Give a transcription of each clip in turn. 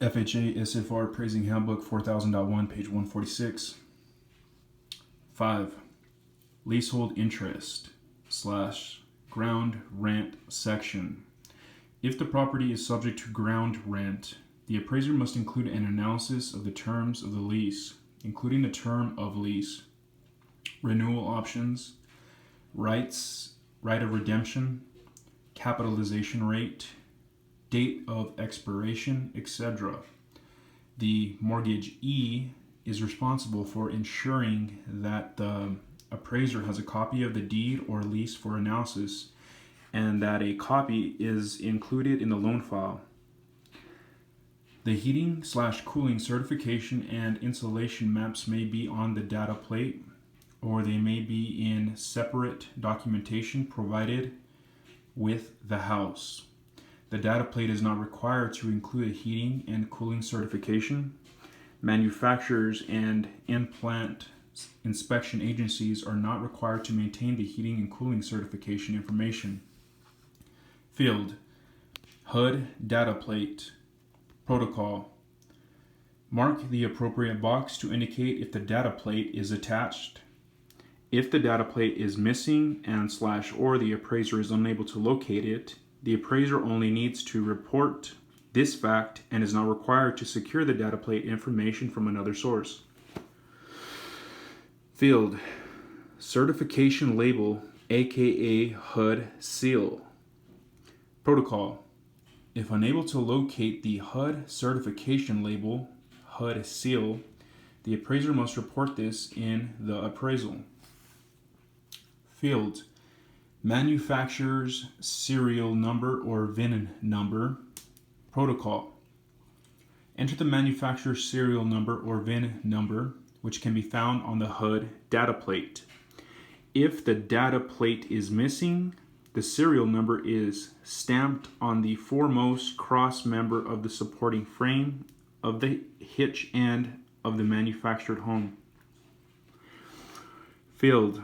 FHA SFR Appraising Handbook 4000.1, page 146. 5. Leasehold interest / ground rent section. If the property is subject to ground rent, the appraiser must include an analysis of the terms of the lease, including the term of lease, renewal options, right of redemption, capitalization rate, date of expiration, etc. The mortgagee is responsible for ensuring that the appraiser has a copy of the deed or lease for analysis and that a copy is included in the loan file. The heating / cooling certification and insulation maps may be on the data plate, or they may be in separate documentation provided with the house. The data plate is not required to include a heating and cooling certification. Manufacturers and in-plant inspection agencies are not required to maintain the heating and cooling certification information. Field: HUD data plate. Protocol: mark the appropriate box to indicate if the data plate is attached. If the data plate is missing or the appraiser is unable to locate it, the appraiser only needs to report this fact and is not required to secure the data plate information from another source. Field: certification label, aka HUD seal. Protocol: if unable to locate the HUD certification label, HUD seal, the appraiser must report this in the appraisal. Field: manufacturer's serial number or VIN number. Protocol: enter the manufacturer's serial number or VIN number, which can be found on the HUD data plate. If the data plate is missing, the serial number is stamped on the foremost cross member of the supporting frame of the hitch end of the manufactured home. Field: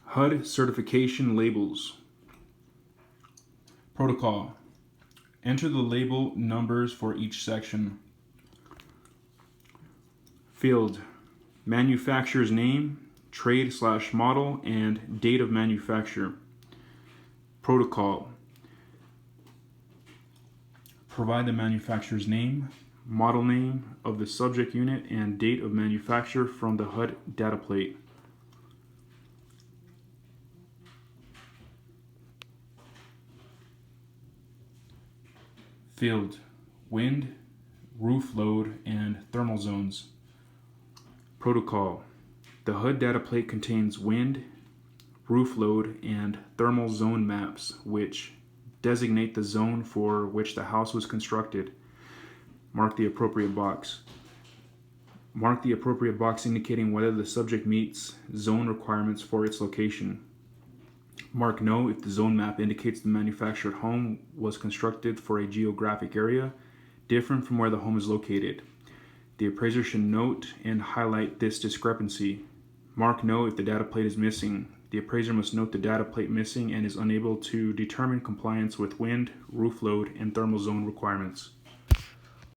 HUD certification labels. Protocol: enter the label numbers for each section. Field: manufacturer's name, trade / model, and date of manufacture. Protocol: provide the manufacturer's name, model name of the subject unit, and date of manufacture from the HUD data plate. Field: wind, roof load, and thermal zones. Protocol: the HUD data plate contains wind, roof load, and thermal zone maps, which designate the zone for which the house was constructed. Mark the appropriate box. Mark the appropriate box indicating whether the subject meets zone requirements for its location. Mark no if the zone map indicates the manufactured home was constructed for a geographic area different from where the home is located. The appraiser should note and highlight this discrepancy. Mark no if the data plate is missing. The appraiser must note the data plate missing and is unable to determine compliance with wind, roof load, and thermal zone requirements.